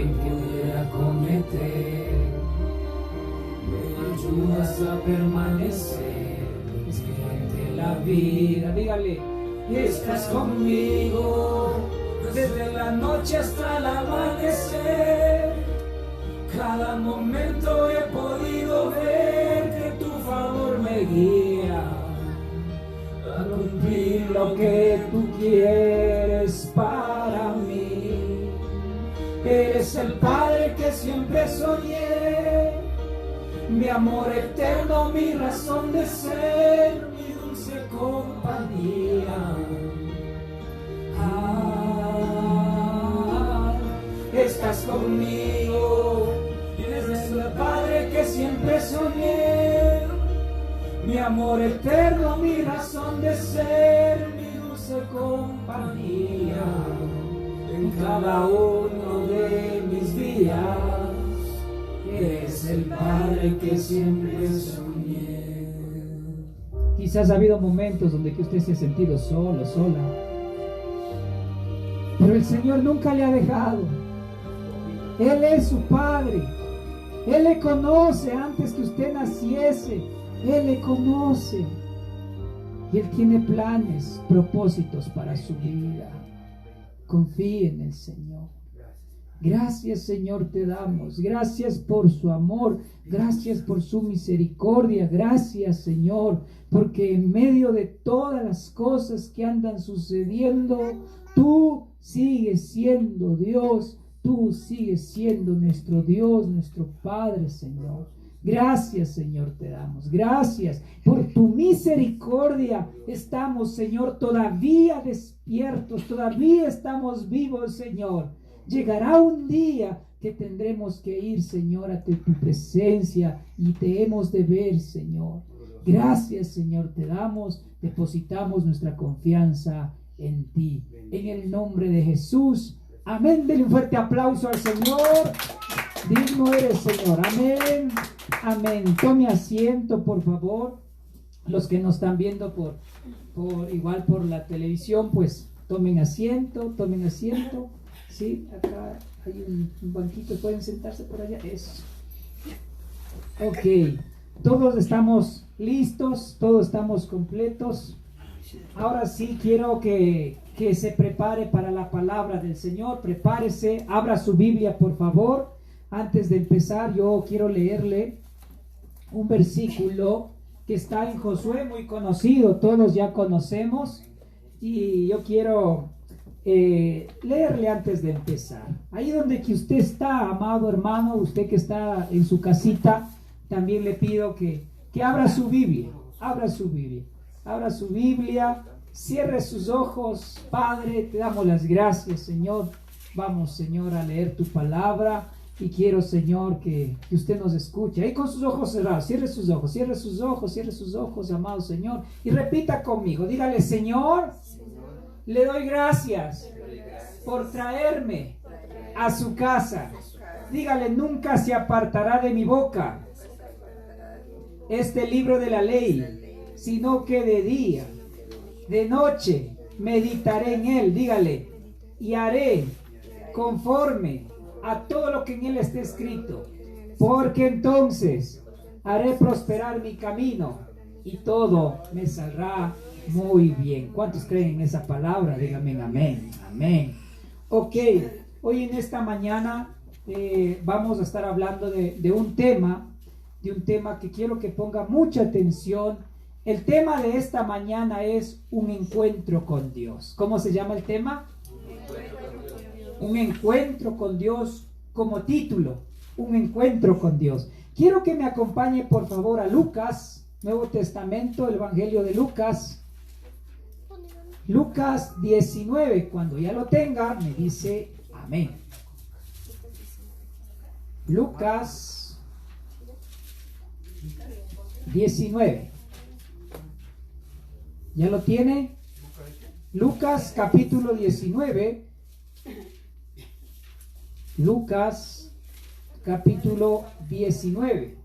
que pudiera cometer. Me ayudas a permanecer ante la vida. Dígale, estás conmigo desde la noche hasta el amanecer. Cada momento he podido ver que tu favor me guía a cumplir lo que tú quieres para mí. Eres el Padre que siempre soñé, mi amor eterno, mi razón de ser, mi dulce compañía. Estás conmigo, eres el Padre que siempre soñé, mi amor eterno, mi razón de ser, mi dulce compañía. En cada uno de mis días, eres el Padre que siempre soñé. Quizás ha habido momentos donde que usted se ha sentido solo, sola, pero el Señor nunca le ha dejado. Él es su Padre. Él le conoce antes que usted naciese. Él le conoce. Y Él tiene planes, propósitos para su vida. Confíe en el Señor. Gracias, Señor, te damos. Gracias por su amor. Gracias por su misericordia. Gracias, Señor, porque en medio de todas las cosas que andan sucediendo, tú sigues siendo Dios. Tú sigues siendo nuestro Dios, nuestro Padre, Señor. Gracias, Señor, te damos. Gracias por tu misericordia. Estamos, Señor, todavía despiertos. Todavía estamos vivos, Señor. Llegará un día que tendremos que ir, Señor, ante tu presencia y te hemos de ver, Señor. Gracias, Señor, te damos. Depositamos nuestra confianza en ti. En el nombre de Jesús. Amén. Denle un fuerte aplauso al Señor. Digno eres, Señor. Amén. Amén. Tome asiento, por favor. Los que nos están viendo igual por la televisión, pues tomen asiento, tomen asiento. Sí, acá hay un banquito, pueden sentarse por allá. Eso. Ok. Todos estamos listos, todos estamos completos. Ahora sí quiero que se prepare para la palabra del Señor. Prepárese, abra su Biblia, por favor. Antes de empezar, yo quiero leerle un versículo que está en Josué, muy conocido, todos ya conocemos, y yo quiero leerle antes de empezar. Ahí donde que usted está, amado hermano, usted que está en su casita, también le pido que abra su Biblia, abra su Biblia, abra su Biblia. Cierre sus ojos. Padre, te damos las gracias, Señor. Vamos, Señor, a leer tu palabra. Y quiero, Señor, que usted nos escuche. Ahí con sus ojos cerrados. Cierre sus ojos, cierre sus ojos, cierre sus ojos, amado Señor. Y repita conmigo. Dígale, Señor, le doy gracias por traerme a su casa. Dígale, nunca se apartará de mi boca este libro de la ley, sino que de día, de noche, meditaré en él. Dígale, y haré conforme a todo lo que en él esté escrito, porque entonces haré prosperar mi camino y todo me saldrá muy bien. ¿Cuántos creen en esa palabra? Díganme amén, amén. Ok, hoy en esta mañana vamos a estar hablando de un tema que quiero que ponga mucha atención. El tema de esta mañana es un encuentro con Dios. ¿Cómo se llama el tema? Un encuentro con Dios, como título, un encuentro con Dios. Quiero que me acompañe por favor a Lucas, Nuevo Testamento, el Evangelio de Lucas. Lucas 19, cuando ya lo tenga, me dice amén. Lucas 19. ¿Ya lo tiene? Lucas capítulo 19. Lucas capítulo 19.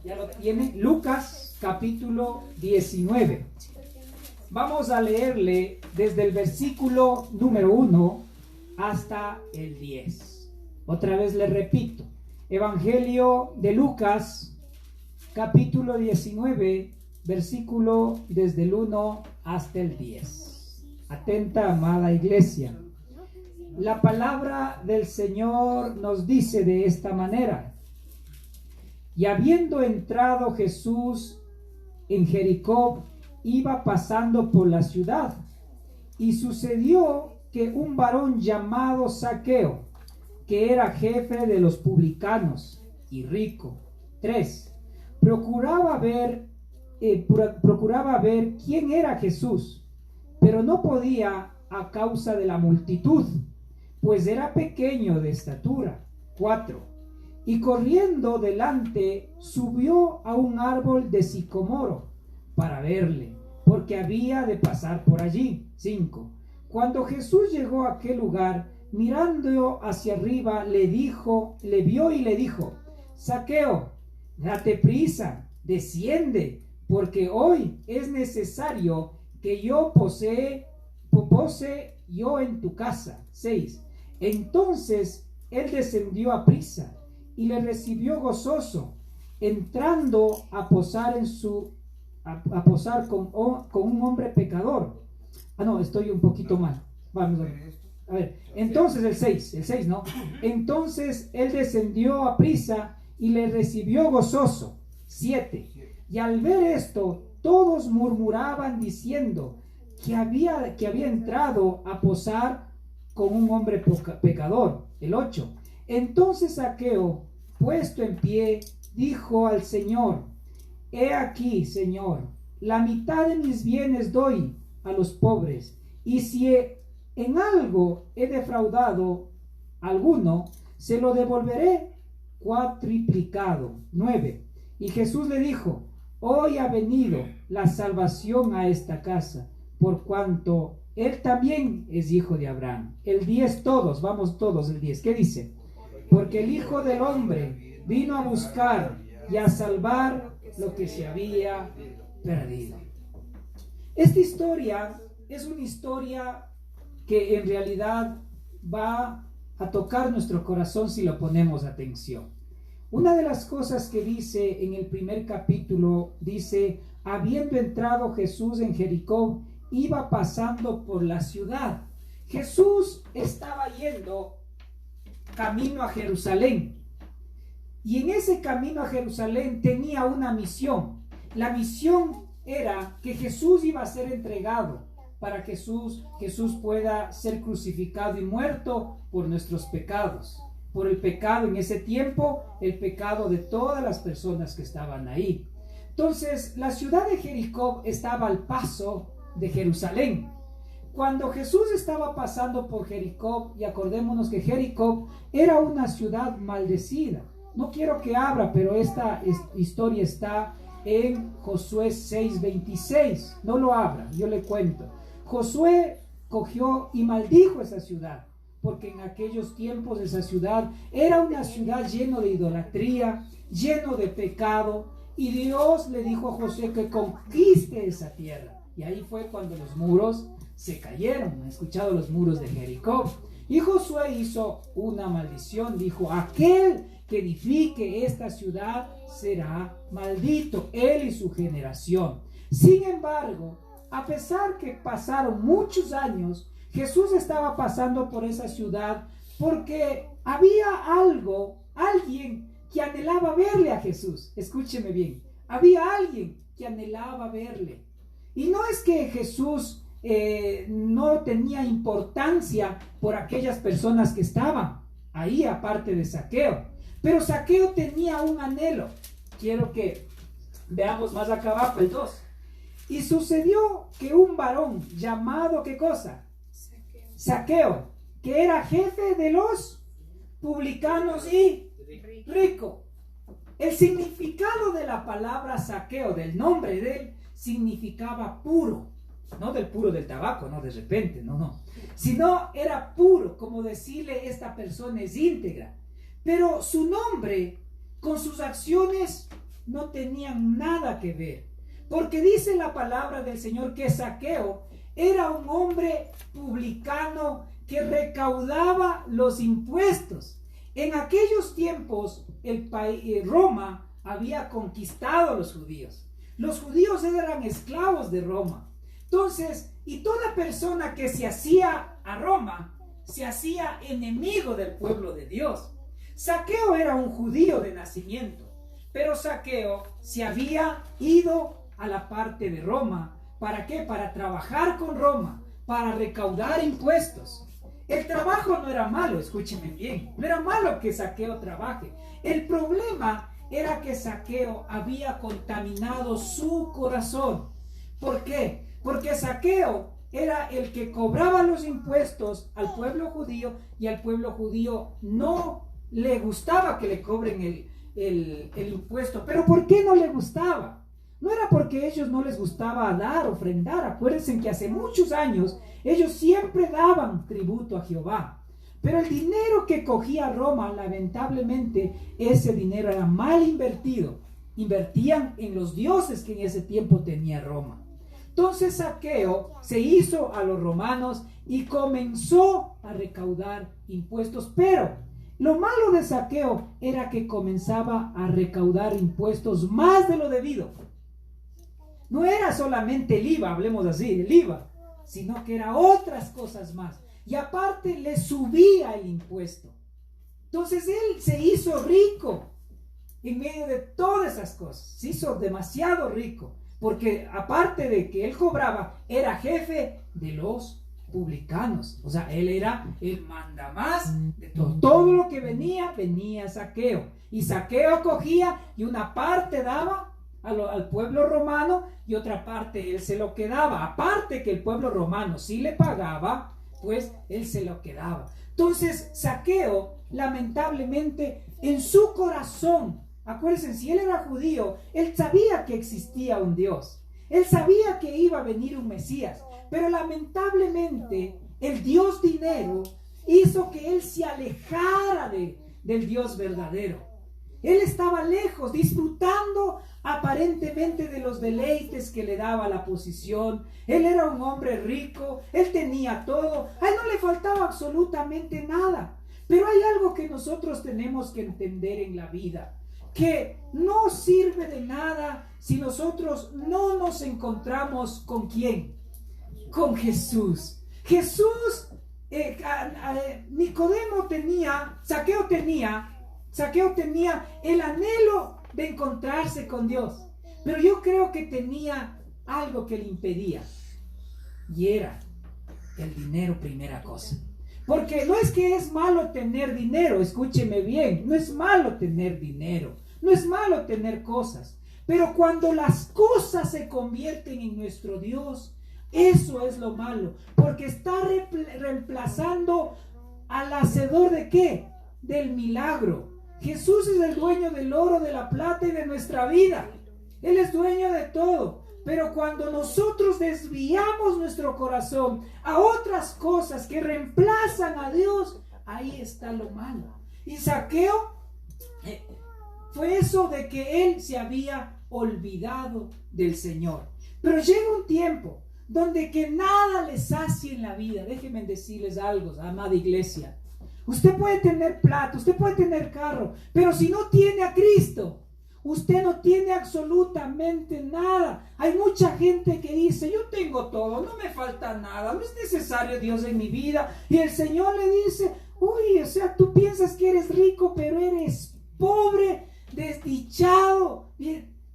¿Ya lo tiene? Lucas capítulo 19. Vamos a leerle desde el versículo número 1 hasta el 10. Otra vez le repito, Evangelio de Lucas, capítulo 19, versículo desde el 1 hasta el 10. Atenta, amada iglesia. La palabra del Señor nos dice de esta manera: y habiendo entrado Jesús en Jericó, iba pasando por la ciudad, y sucedió que un varón llamado Zaqueo, que era jefe de los publicanos y rico, 3, procuraba ver quién era Jesús, pero no podía a causa de la multitud, pues era pequeño de estatura, 4, y corriendo delante subió a un árbol de sicomoro para verle, porque había de pasar por allí, 5. Cuando Jesús llegó a aquel lugar, mirando hacia arriba, le vio y le dijo: Zaqueo, date prisa, desciende, porque hoy es necesario que yo pose yo en tu casa. 6. Entonces él descendió a prisa y le recibió gozoso, entrando a posar con un hombre pecador. No, estoy un poquito mal. Vamos a ver. Entonces el 6, ¿no? Entonces él descendió a prisa y le recibió gozoso. 7. Y al ver esto, todos murmuraban diciendo que había entrado a posar con un hombre pecador. El 8. Entonces Zaqueo, puesto en pie, dijo al Señor: He aquí, Señor, la mitad de mis bienes doy a los pobres, y si en algo he defraudado a alguno, se lo devolveré cuatriplicado. 9. Y Jesús le dijo: Hoy ha venido la salvación a esta casa, por cuanto él también es hijo de Abraham. El 10 todos, vamos todos, el 10. ¿Qué dice? Porque el Hijo del Hombre vino a buscar y a salvar lo que se había perdido. Esta historia es una historia que en realidad va a tocar nuestro corazón si le ponemos atención. Una de las cosas que dice en el primer capítulo, dice: habiendo entrado Jesús en Jericó, iba pasando por la ciudad. Jesús estaba yendo camino a Jerusalén, y en ese camino a Jerusalén tenía una misión. La misión era que Jesús iba a ser entregado para que Jesús pueda ser crucificado y muerto por nuestros pecados, por el pecado en ese tiempo, el pecado de todas las personas que estaban ahí. Entonces, la ciudad de Jericó estaba al paso de Jerusalén. Cuando Jesús estaba pasando por Jericó, y acordémonos que Jericó era una ciudad maldecida. No quiero que abra, pero esta historia está en Josué 6:26. No lo abra, yo le cuento. Josué cogió y maldijo esa ciudad, porque en aquellos tiempos esa ciudad era una ciudad llena de idolatría, lleno de pecado, y Dios le dijo a Josué que conquiste esa tierra. Y ahí fue cuando los muros se cayeron. ¿Han escuchado los muros de Jericó? Y Josué hizo una maldición, dijo: aquel que edifique esta ciudad será maldito, él y su generación. Sin embargo, a pesar que pasaron muchos años, Jesús estaba pasando por esa ciudad porque había alguien que anhelaba verle a Jesús. Escúcheme bien, había alguien que anhelaba verle. Y no es que Jesús no tenía importancia por aquellas personas que estaban ahí, aparte de Zaqueo. Pero Zaqueo tenía un anhelo. Quiero que veamos más acá abajo, el 2. Y sucedió que un varón llamado, ¿qué cosa? Zaqueo, que era jefe de los publicanos y rico. El significado de la palabra Zaqueo, del nombre de él, significaba puro. No del puro del tabaco, no de repente, no. Sino era puro, como decirle: esta persona es íntegra. Pero su nombre con sus acciones no tenían nada que ver. Porque dice la palabra del Señor que Zaqueo era un hombre publicano que recaudaba los impuestos. En aquellos tiempos, Roma había conquistado a los judíos. Los judíos eran esclavos de Roma. Entonces, y toda persona que se hacía a Roma, se hacía enemigo del pueblo de Dios. Zaqueo era un judío de nacimiento, pero Zaqueo se había ido a la parte de Roma. ¿Para qué? Para trabajar con Roma, para recaudar impuestos. El trabajo no era malo, escúcheme bien, no era malo que Zaqueo trabaje. El problema era que Zaqueo había contaminado su corazón. ¿Por qué? Porque Zaqueo era el que cobraba los impuestos al pueblo judío, y al pueblo judío no le gustaba que le cobren el impuesto. ¿Pero por qué no le gustaba? No era porque a ellos no les gustaba dar, ofrendar. Acuérdense que hace muchos años ellos siempre daban tributo a Jehová. Pero el dinero que cogía Roma, lamentablemente, ese dinero era mal invertido. Invertían en los dioses que en ese tiempo tenía Roma. Entonces Zaqueo se hizo a los romanos y comenzó a recaudar impuestos. Pero lo malo de Zaqueo era que comenzaba a recaudar impuestos más de lo debido. No era solamente el IVA, hablemos así, el IVA, sino que era otras cosas más. Y aparte le subía el impuesto. Entonces él se hizo rico en medio de todas esas cosas. Se hizo demasiado rico, porque aparte de que él cobraba, era jefe de los publicanos. O sea, él era el mandamás de todo. Todo lo que venía Zaqueo. Y Zaqueo cogía y una parte daba al pueblo romano y otra parte él se lo quedaba. Aparte que el pueblo romano sí le pagaba, pues él se lo quedaba. Entonces Zaqueo, lamentablemente, en su corazón, acuérdense, si él era judío, él sabía que existía un Dios. Él sabía que iba a venir un Mesías. Pero lamentablemente el Dios dinero hizo que él se alejara del Dios verdadero. Él estaba lejos, disfrutando aparentemente de los deleites que le daba la posición. Él era un hombre rico, él tenía todo, a él no le faltaba absolutamente nada. Pero hay algo que nosotros tenemos que entender en la vida, que no sirve de nada si nosotros no nos encontramos con ¿quién? Con Jesús. Jesús, Zaqueo tenía el anhelo de encontrarse con Dios, pero yo creo que tenía algo que le impedía, y era el dinero, primera cosa. Porque no es que es malo tener dinero, escúcheme bien, no es malo tener dinero, no es malo tener cosas, pero cuando las cosas se convierten en nuestro Dios, eso es lo malo, porque está reemplazando al hacedor de ¿qué? Del milagro. Jesús es el dueño del oro, de la plata y de nuestra vida. Él es dueño de todo. Pero cuando nosotros desviamos nuestro corazón a otras cosas que reemplazan a Dios, ahí está lo malo. Y Zaqueo fue eso de que él se había olvidado del Señor. Pero llega un tiempo donde que nada les sacie en la vida. Déjenme decirles algo, amada iglesia. Usted puede tener plata, usted puede tener carro, pero si no tiene a Cristo, usted no tiene absolutamente nada. Hay mucha gente que dice, yo tengo todo, no me falta nada, no es necesario Dios en mi vida. Y el Señor le dice, uy, o sea, tú piensas que eres rico, pero eres pobre, desdichado,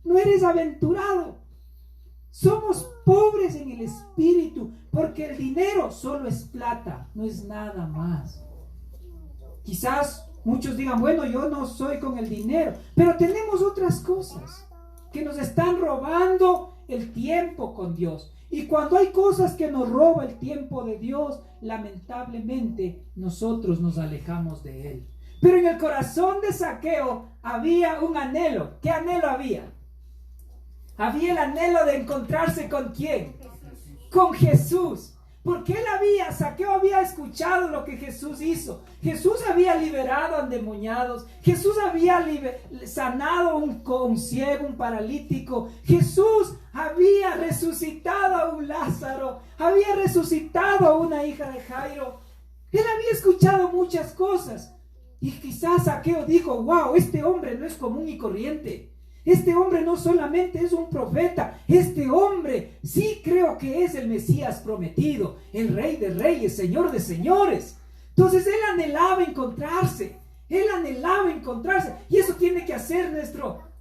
no eres aventurado. Somos pobres en el espíritu, porque el dinero solo es plata, no es nada más. Quizás muchos digan, bueno, yo no soy con el dinero, pero tenemos otras cosas que nos están robando el tiempo con Dios. Y cuando hay cosas que nos roban el tiempo de Dios, lamentablemente nosotros nos alejamos de Él. Pero en el corazón de Zaqueo había un anhelo. ¿Qué anhelo había? Había el anhelo de encontrarse ¿con quién? Con Jesús. Porque Zaqueo había escuchado lo que Jesús hizo. Jesús había liberado a endemoniados. Jesús había sanado un ciego, un paralítico. Jesús había resucitado a un Lázaro. Había resucitado a una hija de Jairo. Él había escuchado muchas cosas. Y quizás Zaqueo dijo, wow, este hombre no es común y corriente. Este hombre no solamente es un profeta, este hombre sí creo que es el Mesías prometido, el Rey de Reyes, Señor de Señores. Entonces él anhelaba encontrarse, y eso tiene que hacer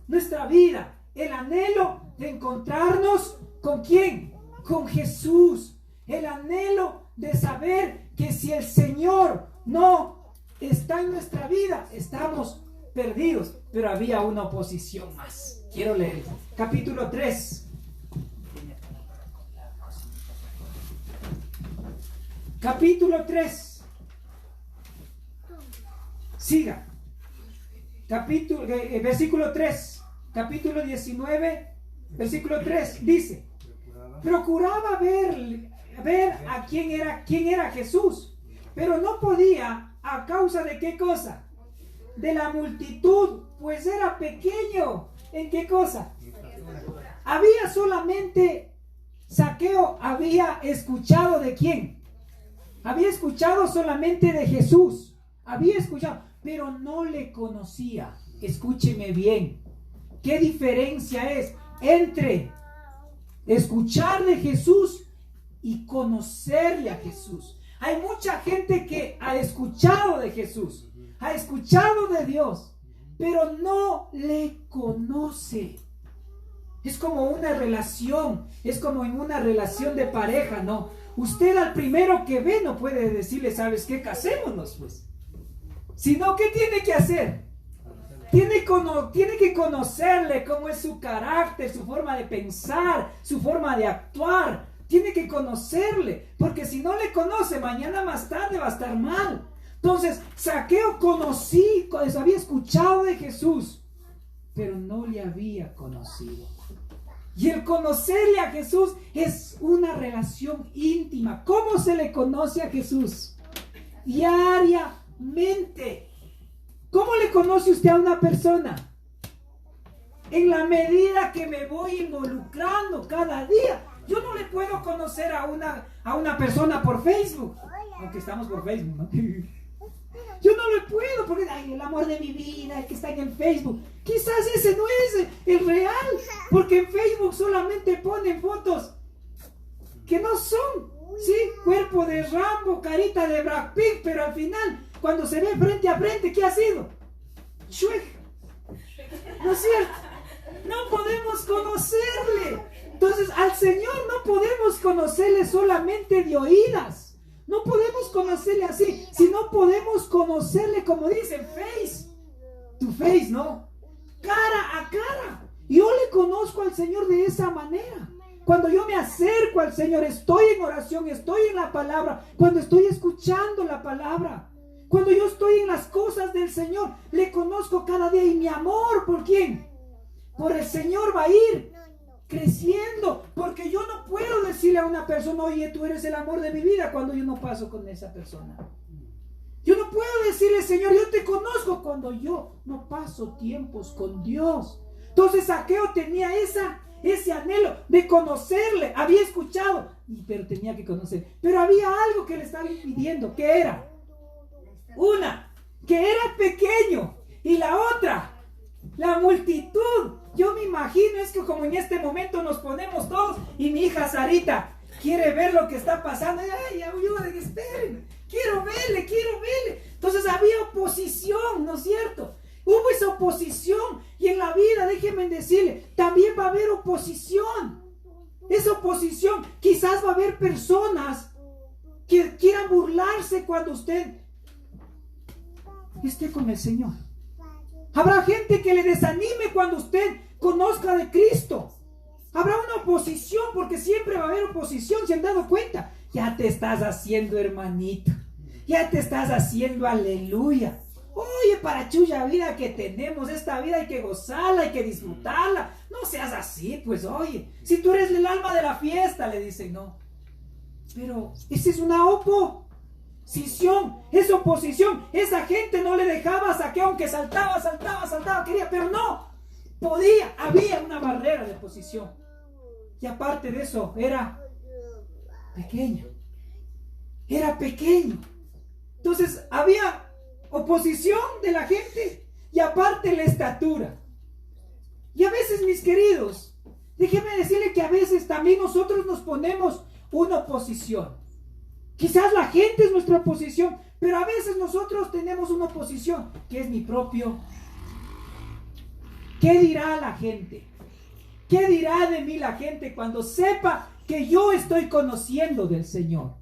nuestra vida, el anhelo de encontrarnos ¿con quién? Con Jesús, el anhelo de saber que si el Señor no está en nuestra vida, estamos perdidos. Pero había una oposición más. Quiero leer capítulo 3. Capítulo 3. Siga. Versículo 3. Capítulo 19, versículo 3. Dice: procuraba ver a quién era Jesús, pero no podía, a causa de qué cosa, de la multitud, pues era pequeño. ¿En qué cosa? Había solamente, Zaqueo había escuchado de quién, había escuchado solamente de Jesús, había escuchado, pero no le conocía. Escúcheme bien, ¿qué diferencia es entre escuchar de Jesús y conocerle a Jesús? Hay mucha gente que ha escuchado de Jesús, ha escuchado de Dios, pero no le conoce. Es como una relación, es como en una relación de pareja, ¿no? Usted al primero que ve no puede decirle, ¿sabes qué? Casémonos, pues. Sino, ¿qué tiene que hacer? Tiene que conocerle, cómo es su carácter, su forma de pensar, su forma de actuar. Tiene que conocerle, porque si no le conoce, mañana más tarde va a estar mal. Entonces, Zaqueo había escuchado de Jesús, pero no le había conocido. Y el conocerle a Jesús es una relación íntima. ¿Cómo se le conoce a Jesús? Diariamente. ¿Cómo le conoce usted a una persona? En la medida que me voy involucrando cada día. Yo no le puedo conocer a una persona por Facebook, aunque estamos por Facebook, ¿no? Yo no le puedo, porque el amor de mi vida, el que está en el Facebook, quizás ese no es el real, porque en Facebook solamente ponen fotos que no son, sí, cuerpo de Rambo, carita de Brad Pitt, pero al final, cuando se ve frente a frente, ¿qué ha sido? Shrek. ¿No es cierto? No podemos conocerle. Entonces, al Señor no podemos conocerle solamente de oídas. No podemos conocerle así, sino podemos conocerle, como dicen, face to face, ¿no? Cara a cara. Yo le conozco al Señor de esa manera. Cuando yo me acerco al Señor, estoy en oración, estoy en la palabra, cuando estoy escuchando la palabra, cuando yo estoy en las cosas del Señor, le conozco cada día. Y mi amor, ¿por quién? Por el Señor va a ir creciendo, porque yo no puedo decirle a una persona, oye, tú eres el amor de mi vida, cuando yo no paso con esa persona. Yo no puedo decirle, Señor, yo te conozco, cuando yo no paso tiempos con Dios. Entonces Zaqueo tenía ese anhelo de conocerle, había escuchado, pero tenía que conocer. Pero había algo que le estaba impidiendo. ¿Qué era? Una, que era pequeño, y la otra, la multitud. Yo me imagino, es que como en este momento nos ponemos todos, y mi hija Sarita quiere ver lo que está pasando. Ay, ayúdenme, esperen, quiero verle. Entonces había oposición, ¿no es cierto? Hubo esa oposición, y en la vida, déjenme decirle, también va a haber oposición. Esa oposición, quizás va a haber personas que quieran burlarse cuando usted esté con el Señor. Habrá gente que le desanime cuando usted conozca de Cristo. Habrá una oposición, porque siempre va a haber oposición. ¿Se han dado cuenta? Ya te estás haciendo hermanito, ya te estás haciendo aleluya. Oye, para chulla vida que tenemos, esta vida hay que gozarla, hay que disfrutarla. No seas así, pues oye, si tú eres el alma de la fiesta, le dicen, no. Pero esa es una oposición, es oposición. Esa gente no le dejaba a Zaqueo, aunque saltaba, quería, pero no podía. Había una barrera de oposición. Y aparte de eso, era pequeño. Entonces había oposición de la gente y aparte la estatura. Y a veces, mis queridos, déjeme decirle que a veces también nosotros nos ponemos una oposición. Quizás la gente es nuestra oposición, pero a veces nosotros tenemos una oposición que es mi propio. ¿Qué dirá la gente? ¿Qué dirá de mí la gente cuando sepa que yo estoy conociendo del Señor?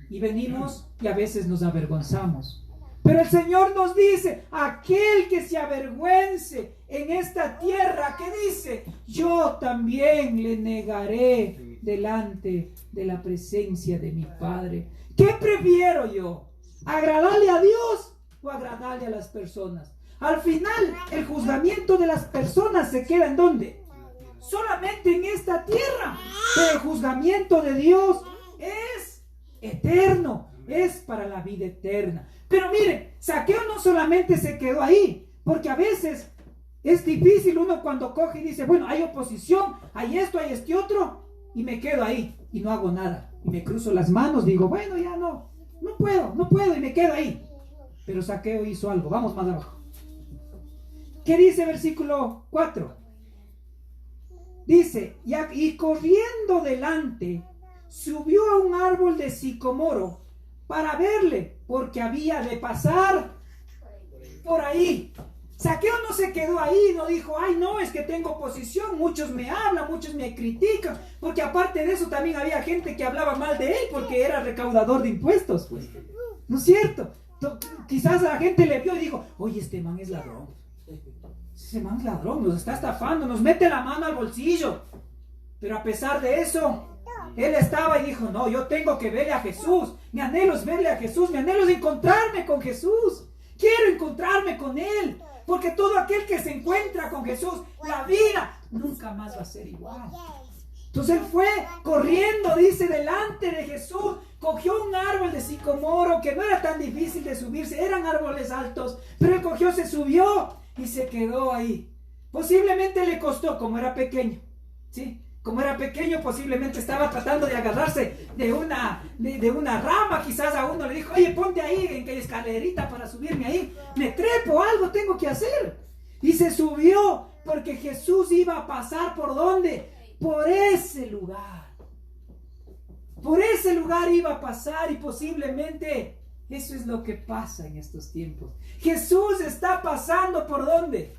Y venimos y a veces nos avergonzamos. Pero el Señor nos dice, aquel que se avergüence en esta tierra, que dice, yo también le negaré delante de la presencia de mi Padre. ¿Qué prefiero yo? ¿Agradarle a Dios o agradarle a las personas? Al final, el juzgamiento de las personas se queda ¿en dónde? Solamente en esta tierra. Pero el juzgamiento de Dios es eterno, es para la vida eterna. Pero miren, Zaqueo no solamente se quedó ahí, porque a veces es difícil uno cuando coge y dice, bueno, hay oposición, hay esto, hay este otro, y me quedo ahí y no hago nada. Y me cruzo las manos, digo, bueno, ya no puedo, y me quedo ahí. Pero Zaqueo hizo algo. Vamos más abajo. ¿Qué dice versículo 4? Dice, y corriendo delante, subió a un árbol de sicomoro para verle, porque había de pasar por ahí. Zaqueo no se quedó ahí, no dijo, ay no, es que tengo oposición, muchos me hablan, muchos me critican, porque aparte de eso también había gente que hablaba mal de él, porque era recaudador de impuestos, pues, ¿no es cierto? Quizás la gente le vio y dijo, oye, este man es ladrón, ese man es ladrón, nos está estafando, nos mete la mano al bolsillo. Pero a pesar de eso, él estaba y dijo, no, yo tengo que verle a Jesús, mi anhelo es verle a Jesús, mi anhelo es encontrarme con Jesús, quiero encontrarme con Él, porque todo aquel que se encuentra con Jesús, la vida nunca más va a ser igual. Entonces él fue corriendo, dice, delante de Jesús, cogió un árbol de sicomoro que no era tan difícil de subirse, eran árboles altos, pero él cogió, se subió y se quedó ahí. Posiblemente le costó, como era pequeño, ¿sí? Como era pequeño, posiblemente estaba tratando de agarrarse de una rama. Quizás a uno le dijo, oye, ponte ahí en que escalerita para subirme ahí. Me trepo, algo tengo que hacer. Y se subió porque Jesús iba a pasar ¿por dónde? Por ese lugar. Por ese lugar iba a pasar y posiblemente eso es lo que pasa en estos tiempos. Jesús está pasando ¿por dónde?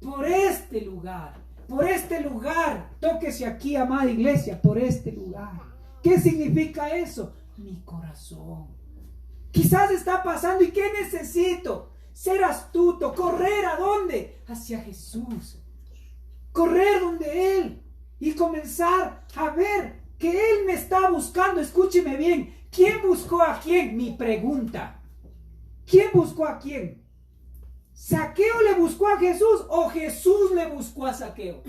Por este lugar. Por este lugar, tóquese aquí, amada iglesia, por este lugar. ¿Qué significa eso? Mi corazón. Quizás está pasando, ¿y qué necesito? Ser astuto, correr ¿a dónde? Hacia Jesús. Correr donde Él y comenzar a ver que Él me está buscando. Escúcheme bien, ¿quién buscó a quién? Mi pregunta. ¿Quién buscó a quién? ¿Zaqueo le buscó a Jesús o Jesús le buscó a Zaqueo?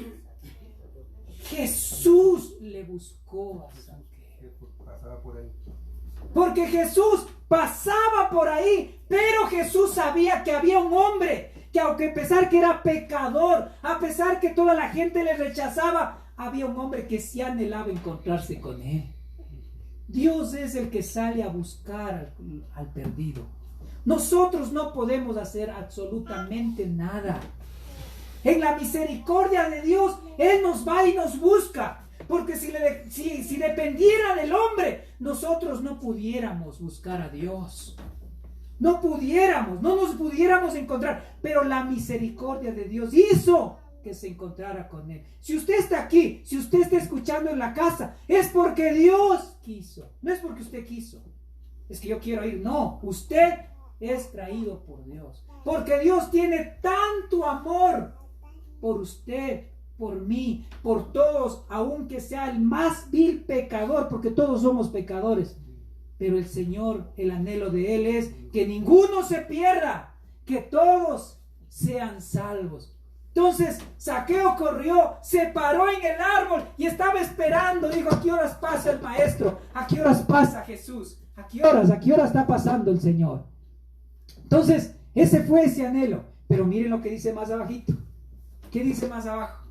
Jesús le buscó a Zaqueo. Porque Jesús pasaba por ahí, pero Jesús sabía que había un hombre que aunque a pesar que era pecador, a pesar que toda la gente le rechazaba, había un hombre que sí anhelaba encontrarse con él. Dios es el que sale a buscar al perdido. Nosotros no podemos hacer absolutamente nada. En la misericordia de Dios, Él nos va y nos busca. Porque si dependiera del hombre, nosotros no pudiéramos buscar a Dios. No nos pudiéramos encontrar. Pero la misericordia de Dios hizo que se encontrara con Él. Si usted está aquí, si usted está escuchando en la casa, es porque Dios quiso. No es porque usted quiso. Es que yo quiero ir. No, usted es traído por Dios, porque Dios tiene tanto amor por usted, por mí, por todos, aunque sea el más vil pecador, porque todos somos pecadores, pero el Señor, el anhelo de Él es que ninguno se pierda, que todos sean salvos. Entonces Zaqueo corrió, se paró en el árbol y estaba esperando, dijo, ¿a qué horas pasa el maestro? ¿A qué horas pasa Jesús? ¿A qué horas está pasando el Señor? Entonces, ese fue ese anhelo. Pero miren lo que dice más abajito. ¿Qué dice más abajo?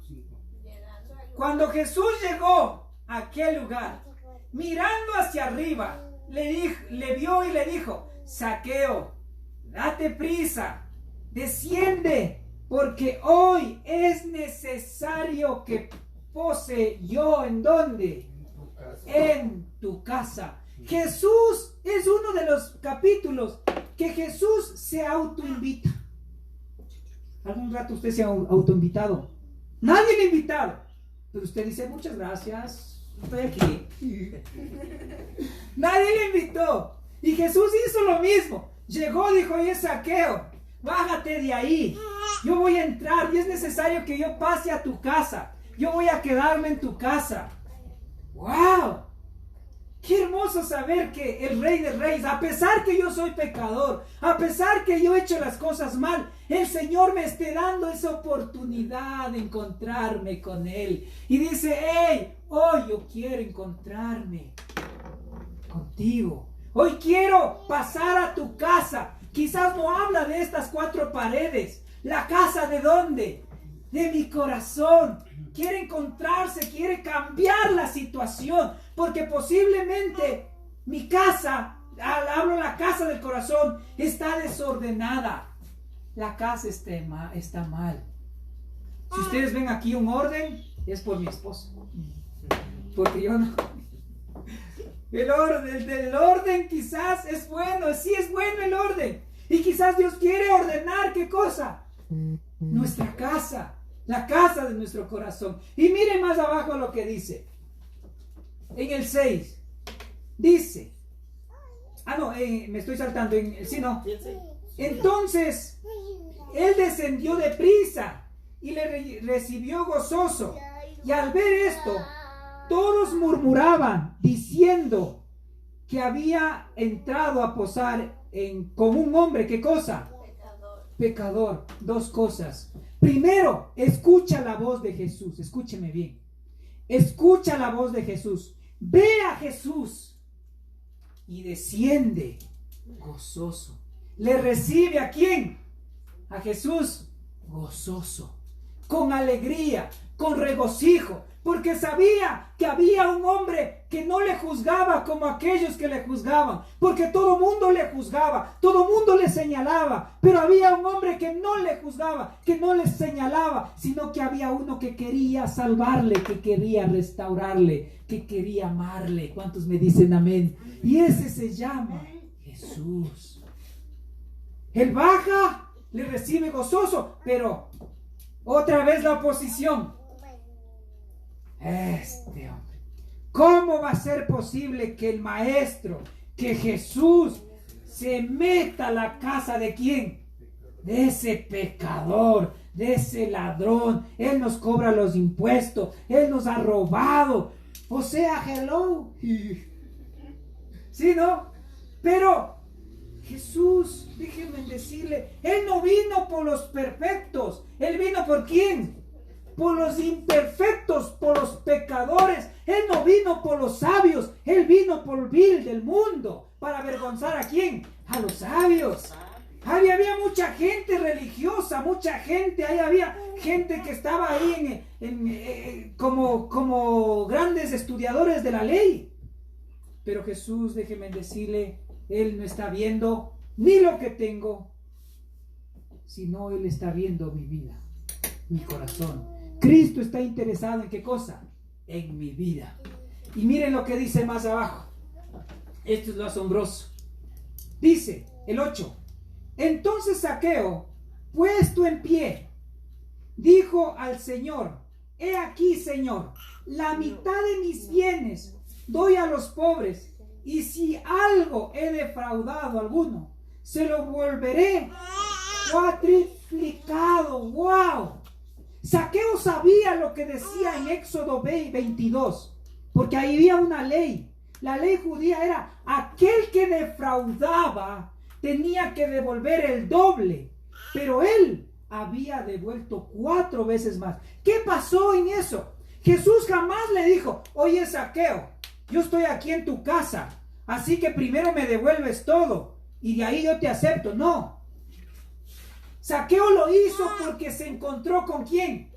Cuando Jesús llegó a aquel lugar, mirando hacia arriba, le vio y le dijo, Zaqueo, date prisa, desciende, porque hoy es necesario que pose yo, ¿en dónde? En tu casa. Jesús es uno de los capítulos que Jesús se autoinvita. ¿Algún rato usted se ha autoinvitado? Nadie le ha invitado, pero usted dice muchas gracias, estoy aquí. Nadie le invitó. Y Jesús hizo lo mismo. Llegó, dijo: oye, Zaqueo, bájate de ahí. Yo voy a entrar y es necesario que yo pase a tu casa. Yo voy a quedarme en tu casa. ¡Wow! Qué hermoso saber que el Rey de Reyes, a pesar que yo soy pecador, a pesar que yo he hecho las cosas mal, el Señor me esté dando esa oportunidad de encontrarme con Él. Y dice: hey, hoy yo quiero encontrarme contigo. Hoy quiero pasar a tu casa. Quizás no habla de estas 4 paredes. ¿La casa de dónde? De mi corazón. Quiere encontrarse, quiere cambiar la situación, porque posiblemente mi casa, hablo la casa del corazón, está desordenada. La casa está mal. Si ustedes ven aquí un orden, es por mi esposa, porque yo no. El orden quizás es bueno, sí es bueno el orden, y quizás Dios quiere ordenar, ¿qué cosa? Nuestra casa. La casa de nuestro corazón. Y miren más abajo lo que dice. En el 6. Dice. Me estoy saltando. Entonces, él descendió deprisa y le recibió gozoso. Y al ver esto, todos murmuraban, diciendo que había entrado a posar con un hombre. ¿Qué cosa? Pecador. 2 cosas. Primero, escucha la voz de Jesús. Escúcheme bien. Escucha la voz de Jesús. Ve a Jesús y desciende gozoso. ¿Le recibe a quién? A Jesús gozoso, con alegría, con regocijo, porque sabía que había un hombre que no le juzgaba como aquellos que le juzgaban, porque todo mundo le juzgaba, todo mundo le señalaba, pero había un hombre que no le juzgaba, que no le señalaba, sino que había uno que quería salvarle, que quería restaurarle, que quería amarle. ¿Cuántos me dicen amén? Y ese se llama Jesús. Él baja, le recibe gozoso, pero otra vez la oposición. Este hombre, ¿cómo va a ser posible que el maestro, que Jesús se meta a la casa de quién? De ese pecador, de ese ladrón. Él nos cobra los impuestos, él nos ha robado. O sea, hello. ¿Sí, no? Pero Jesús, déjenme decirle, él no vino por los perfectos. Él vino por quién? Por los imperfectos, por los pecadores. Él no vino por los sabios, él vino por el vil del mundo. ¿Para avergonzar a quién? A los sabios. Ahí había mucha gente religiosa, mucha gente, ahí había gente que estaba ahí como grandes estudiadores de la ley. Pero Jesús, déjeme decirle, él no está viendo ni lo que tengo, sino él está viendo mi vida, mi corazón. Cristo está interesado en ¿qué cosa? En mi vida. Y miren lo que dice más abajo. Esto es lo asombroso. Dice el 8. Entonces Zaqueo, puesto en pie, dijo al Señor: he aquí, Señor, la mitad de mis bienes doy a los pobres, y si algo he defraudado a alguno, se lo volveré cuatriplicado. ¡Wow! Zaqueo sabía lo que decía en Éxodo 22, porque ahí había una ley. La ley judía era: aquel que defraudaba tenía que devolver el doble, pero él había devuelto 4 veces más. ¿Qué pasó en eso? Jesús jamás le dijo: oye, Zaqueo, yo estoy aquí en tu casa, así que primero me devuelves todo y de ahí yo te acepto. No. Zaqueo lo hizo porque se encontró ¿con quién?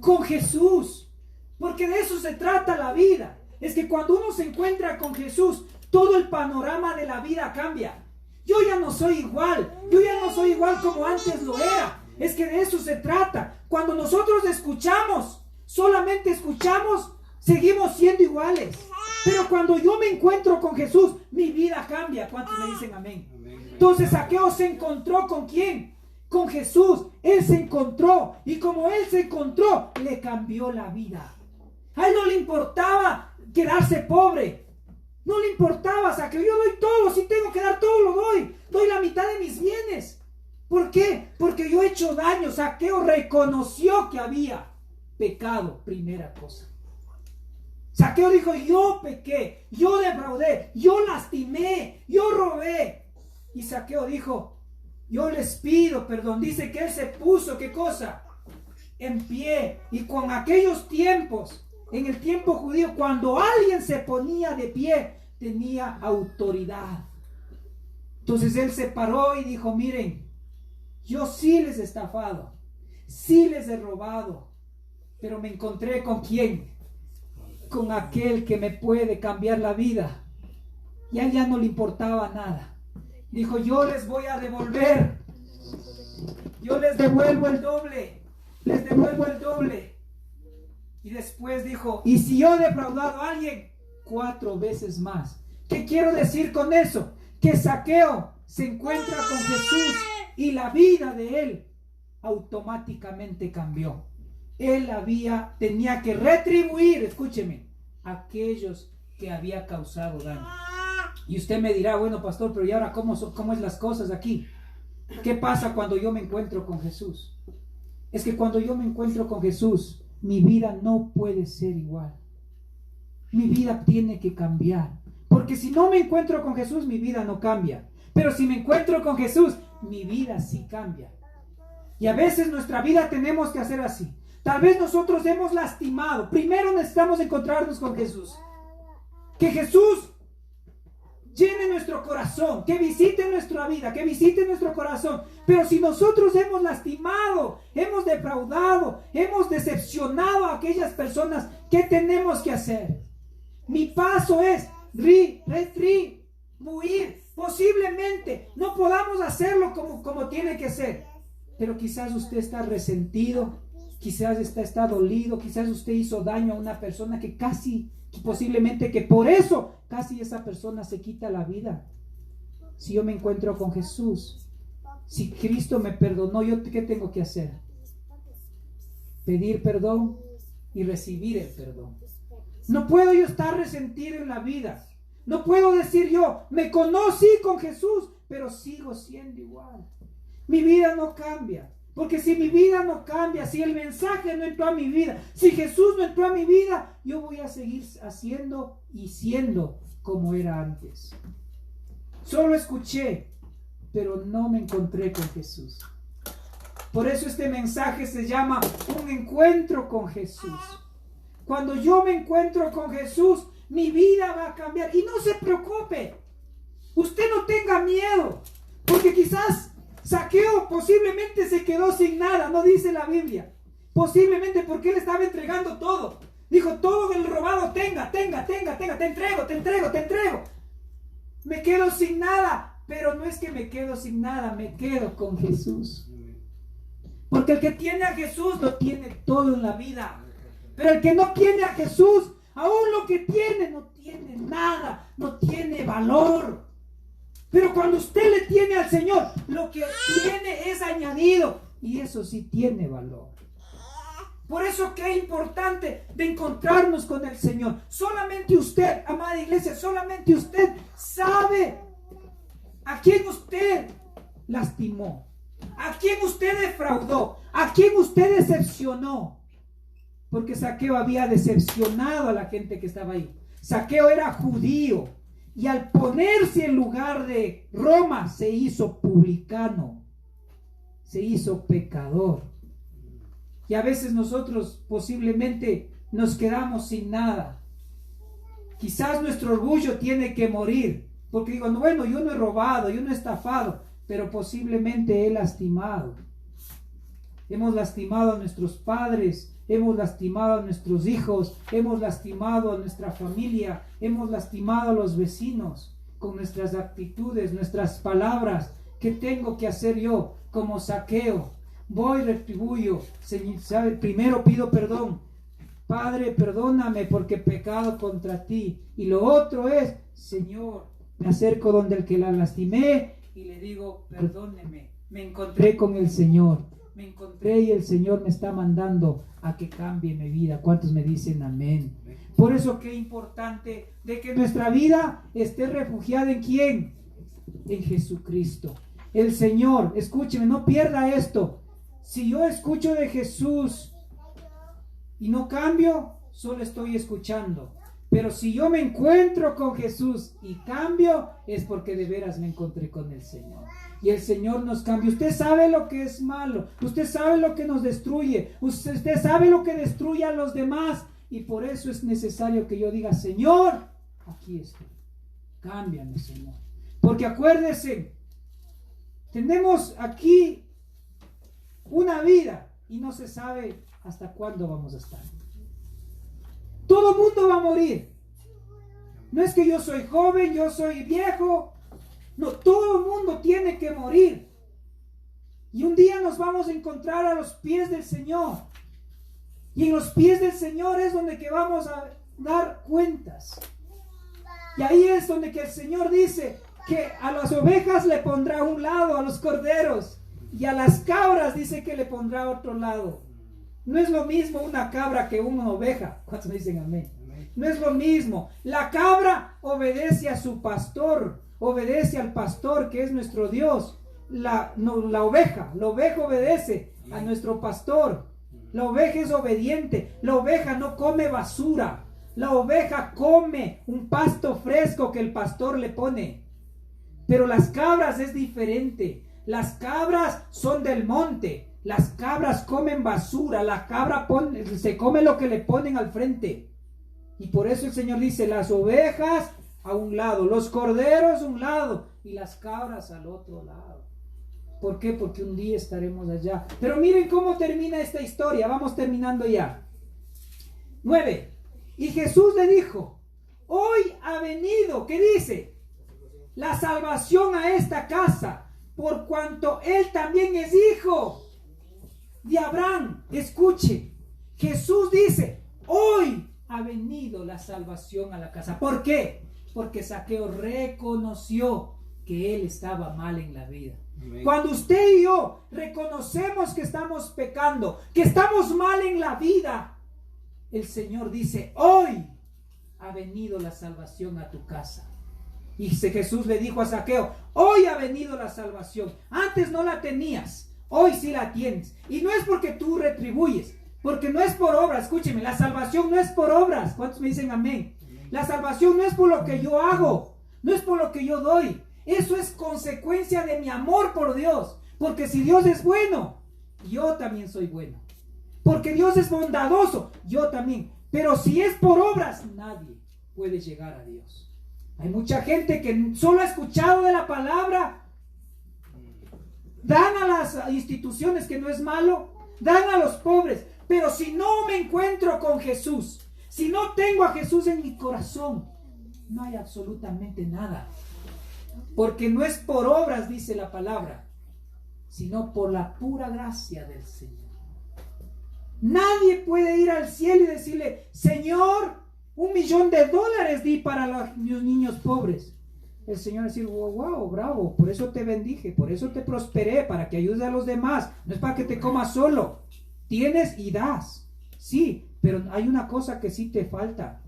Con Jesús. Porque de eso se trata la vida. Es que cuando uno se encuentra con Jesús, todo el panorama de la vida cambia. Yo ya no soy igual. Yo ya no soy igual como antes lo era. Es que de eso se trata. Cuando nosotros escuchamos, solamente escuchamos, seguimos siendo iguales. Pero cuando yo me encuentro con Jesús, mi vida cambia. ¿Cuántos me dicen amén? Entonces Zaqueo se encontró ¿con quién? Con Jesús. Él se encontró. Y como él se encontró, le cambió la vida. A él no le importaba quedarse pobre. No le importaba, Zaqueo. Yo doy todo. Si tengo que dar todo, lo doy. Doy la mitad de mis bienes. ¿Por qué? Porque yo he hecho daño. Zaqueo reconoció que había pecado. Primera cosa. Zaqueo dijo, yo pequé, yo defraudé, yo lastimé, yo robé. Y Zaqueo dijo, yo les pido perdón. Dice que él se puso, ¿qué cosa? En pie. Y con aquellos tiempos, en el tiempo judío, cuando alguien se ponía de pie, tenía autoridad. Entonces él se paró y dijo, miren, yo sí les he estafado, sí les he robado, pero me encontré ¿con quién? Con aquel que me puede cambiar la vida. Y a él ya no le importaba nada. Dijo, yo les voy a devolver. Yo les devuelvo el doble. Les devuelvo el doble. Y después dijo, y si yo he defraudado a alguien, 4 veces más. ¿Qué quiero decir con eso? Que Zaqueo se encuentra con Jesús y la vida de él automáticamente cambió. Él tenía que retribuir, escúcheme, a aquellos que había causado daño. Y usted me dirá, bueno, pastor, pero ¿y ahora cómo es las cosas aquí? ¿Qué pasa cuando yo me encuentro con Jesús? Es que cuando yo me encuentro con Jesús, mi vida no puede ser igual. Mi vida tiene que cambiar. Porque si no me encuentro con Jesús, mi vida no cambia. Pero si me encuentro con Jesús, mi vida sí cambia. Y a veces nuestra vida tenemos que hacer así. Tal vez nosotros hemos lastimado. Primero necesitamos encontrarnos con Jesús. Que Jesús llene nuestro corazón, que visite nuestra vida, que visite nuestro corazón. Pero si nosotros hemos lastimado, hemos defraudado, hemos decepcionado a aquellas personas, ¿qué tenemos que hacer? Mi paso es retribuir. Posiblemente no podamos hacerlo como tiene que ser. Pero quizás usted está resentido. Quizás está dolido, quizás usted hizo daño a una persona que posiblemente que por eso casi esa persona se quita la vida. Si yo me encuentro con Jesús, si Cristo me perdonó, ¿yo qué tengo que hacer? Pedir perdón y recibir el perdón. No puedo yo estar resentido en la vida. No puedo decir yo, me conocí con Jesús, pero sigo siendo igual. Mi vida no cambia. Porque si mi vida no cambia, si el mensaje no entró a mi vida, si Jesús no entró a mi vida, yo voy a seguir haciendo y siendo como era antes. Solo escuché, pero no me encontré con Jesús. Por eso este mensaje se llama un encuentro con Jesús. Cuando yo me encuentro con Jesús, mi vida va a cambiar. Y no se preocupe, usted no tenga miedo, porque quizás Zaqueo posiblemente se quedó sin nada, no dice la Biblia. Posiblemente porque él estaba entregando todo. Dijo, todo el robado tenga, te entrego. Me quedo sin nada, pero no es que me quedo sin nada, me quedo con Jesús. Porque el que tiene a Jesús lo tiene todo en la vida. Pero el que no tiene a Jesús, aún lo que tiene, no tiene nada, no tiene valor. Pero cuando usted le tiene al Señor, lo que tiene es añadido. Y eso sí tiene valor. Por eso que es importante de encontrarnos con el Señor. Solamente usted, amada iglesia, solamente usted sabe a quién usted lastimó, a quién usted defraudó, a quién usted decepcionó. Porque Zaqueo había decepcionado a la gente que estaba ahí. Zaqueo era judío. Y al ponerse en lugar de Roma, se hizo publicano, se hizo pecador. Y a veces nosotros posiblemente nos quedamos sin nada. Quizás nuestro orgullo tiene que morir, porque digo, bueno, yo no he robado, yo no he estafado, pero posiblemente he lastimado. Hemos lastimado a nuestros padres, hemos lastimado a nuestros hijos, hemos lastimado a nuestra familia, hemos lastimado a los vecinos. con nuestras actitudes, nuestras palabras. ¿Qué tengo que hacer yo como Zaqueo? Voy, retribuyo, Señor, ¿sabe? Primero pido perdón. Padre, perdóname porque he pecado contra ti. Y lo otro es, Señor, me acerco donde el que la lastimé y le digo, perdóneme. Me encontré con el Señor. Me encontré y el Señor me está mandando a que cambie mi vida. ¿Cuántos me dicen amén? Por eso qué importante de que nuestra vida esté refugiada en ¿quién? En Jesucristo. El Señor, escúcheme, no pierda esto. Si yo escucho de Jesús y no cambio, solo estoy escuchando. Pero si yo me encuentro con Jesús y cambio, es porque de veras me encontré con el Señor. Y el Señor nos cambia. Usted sabe lo que es malo. Usted sabe lo que nos destruye. Usted sabe lo que destruye a los demás. Y por eso es necesario que yo diga, Señor, aquí estoy. Cámbiame, Señor. Porque acuérdese, tenemos aquí una vida y no se sabe hasta cuándo vamos a estar. Todo mundo va a morir. No es que yo soy joven, yo soy viejo. No, todo el mundo tiene que morir. Y un día nos vamos a encontrar a los pies del Señor. Y en los pies del Señor es donde que vamos a dar cuentas. Y ahí es donde que el Señor dice que a las ovejas le pondrá a un lado, a los corderos. Y a las cabras dice que le pondrá a otro lado. No es lo mismo una cabra que una oveja. ¿Cuántos me dicen amén? No es lo mismo. La cabra obedece a su pastor, obedece al pastor que es nuestro Dios. La oveja obedece a nuestro pastor. La oveja es obediente. La oveja no come basura. La oveja come un pasto fresco que el pastor le pone. Pero las cabras es diferente. Las cabras son del monte. Las cabras comen basura. La cabra se come lo que le ponen al frente. Y por eso el Señor dice, las ovejas a un lado, los corderos a un lado y las cabras al otro lado. ¿Por qué? Porque un día estaremos allá. Pero miren cómo termina esta historia. Vamos terminando ya. 9. Y Jesús le dijo, hoy ha venido, ¿qué dice? La salvación a esta casa, por cuanto él también es hijo de Abraham. Escuche, Jesús dice, hoy ha venido la salvación a la casa. ¿Por qué? Porque Zaqueo reconoció que él estaba mal en la vida. Amén. Cuando usted y yo reconocemos que estamos pecando, que estamos mal en la vida, el Señor dice, hoy ha venido la salvación a tu casa. Y Jesús le dijo a Zaqueo, hoy ha venido la salvación. Antes no la tenías, hoy sí la tienes. Y no es porque tú retribuyes, porque no es por obras. Escúcheme, la salvación no es por obras. ¿Cuántos me dicen amén? La salvación no es por lo que yo hago, no es por lo que yo doy. Eso es consecuencia de mi amor por Dios. Porque si Dios es bueno, yo también soy bueno. Porque Dios es bondadoso, yo también. Pero si es por obras, nadie puede llegar a Dios. Hay mucha gente que solo ha escuchado de la palabra, dan a las instituciones, que no es malo, dan a los pobres. Pero si no me encuentro con Jesús, si no tengo a Jesús en mi corazón, no hay absolutamente nada. Porque no es por obras, dice la palabra, sino por la pura gracia del Señor. Nadie puede ir al cielo y decirle, Señor, $1,000,000 di para los niños pobres. El Señor decir, wow, bravo, por eso te bendije, por eso te prosperé, para que ayudes a los demás. No es para que te comas solo. Tienes y das. Sí, pero hay una cosa que sí te falta.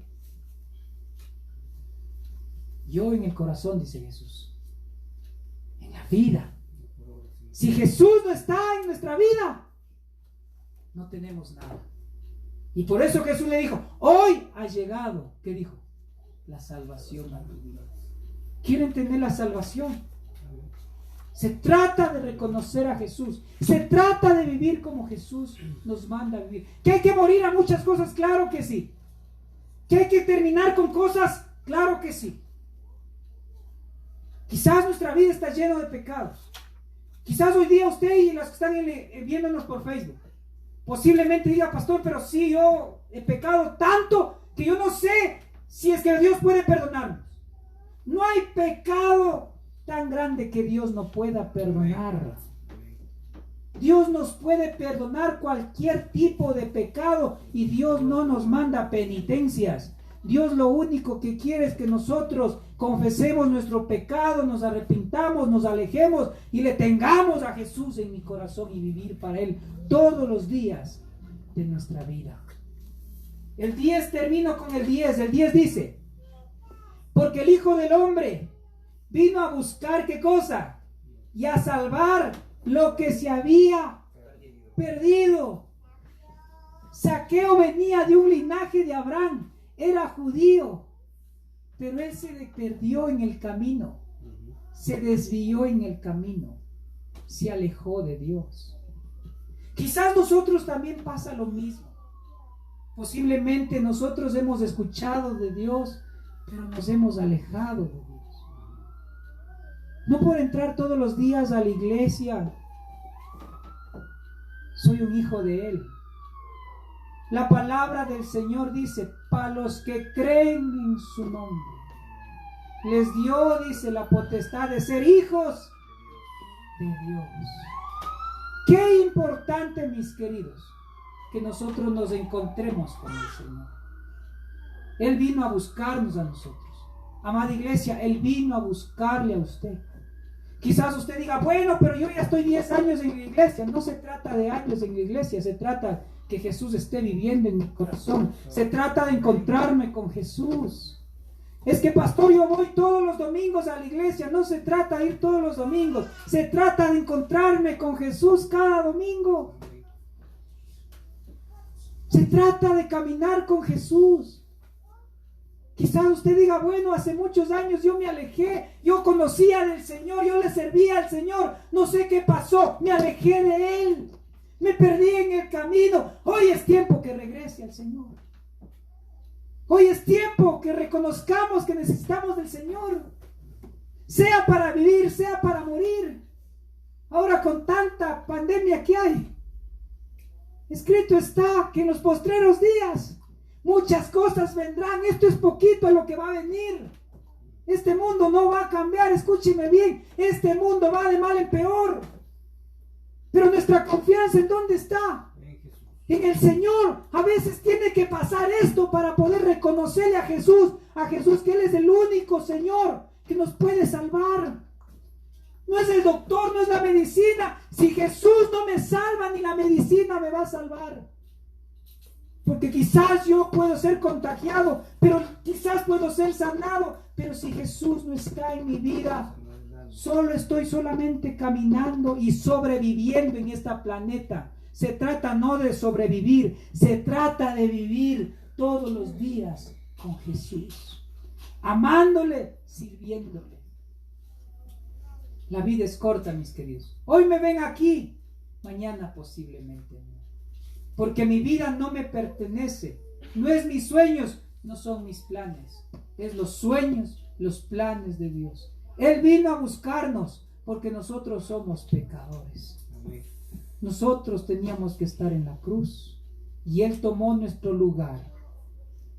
Yo en el corazón, dice Jesús. En la vida. Si Jesús no está en nuestra vida, no tenemos nada. Y por eso Jesús le dijo, hoy ha llegado, ¿qué dijo? La salvación a tu vida. ¿Quieren tener la salvación? Se trata de reconocer a Jesús. Se trata de vivir como Jesús nos manda a vivir. ¿Que hay que morir a muchas cosas? Claro que sí. ¿Que hay que terminar con cosas? Claro que sí. Quizás nuestra vida está llena de pecados. Quizás hoy día usted y los que están viéndonos por Facebook posiblemente diga, pastor, pero sí, yo he pecado tanto que yo no sé si es que Dios puede perdonarnos. No hay pecado tan grande que Dios no pueda perdonar. Dios nos puede perdonar cualquier tipo de pecado y Dios no nos manda penitencias. Dios lo único que quiere es que nosotros confesemos nuestro pecado, nos arrepintamos, nos alejemos y le tengamos a Jesús en mi corazón y vivir para Él todos los días de nuestra vida. El 10, termino con el 10. El 10 dice: porque el Hijo del Hombre vino a buscar, ¿qué cosa? Y a salvar lo que se había perdido. Zaqueo venía de un linaje de Abraham, era judío, pero él se perdió en el camino, se desvió en el camino, se alejó de Dios. Quizás nosotros también pasa lo mismo. Posiblemente nosotros hemos escuchado de Dios, pero nos hemos alejado de Dios. No por entrar todos los días a la iglesia soy un hijo de Él. La palabra del Señor dice: para los que creen en su nombre, les dio, dice, la potestad de ser hijos de Dios. Qué importante, mis queridos, que nosotros nos encontremos con el Señor. Él vino a buscarnos a nosotros. Amada iglesia, Él vino a buscarle a usted. Quizás usted diga: bueno, pero yo ya estoy 10 años en la iglesia. No se trata de años en la iglesia, se trata que Jesús esté viviendo en mi corazón. Se trata de encontrarme con Jesús. Es que, pastor, yo voy todos los domingos a la iglesia. No se trata de ir todos los domingos, se trata de encontrarme con Jesús cada domingo. Se trata de caminar con Jesús. Quizás usted diga: bueno, hace muchos años yo me alejé, yo conocía del Señor, yo le servía al Señor, no sé qué pasó, me alejé de Él, me perdí en el camino. Hoy es tiempo que regrese al Señor. Hoy es tiempo que reconozcamos que necesitamos del Señor, sea para vivir, sea para morir. Ahora, con tanta pandemia que hay, escrito está que en los postreros días muchas cosas vendrán. Esto es poquito a lo que va a venir. Este mundo no va a cambiar, escúcheme bien. Este mundo va de mal en peor. Pero nuestra confianza, ¿en dónde está? En el Señor. A veces tiene que pasar esto para poder reconocerle a Jesús que Él es el único Señor que nos puede salvar. No es el doctor, no es la medicina. Si Jesús no me salva, ni la medicina me va a salvar. Porque quizás yo puedo ser contagiado, pero quizás puedo ser sanado, pero si Jesús no está en mi vida, estoy solamente caminando y sobreviviendo en este planeta. Se trata no de sobrevivir, se trata de vivir todos los días con Jesús, amándole, sirviéndole. La vida es corta, mis queridos. Hoy me ven aquí, mañana posiblemente no. Porque mi vida no me pertenece, no es mis sueños, no son mis planes, es los sueños, los planes de Dios. Él vino a buscarnos porque nosotros somos pecadores. Nosotros teníamos que estar en la cruz y Él tomó nuestro lugar.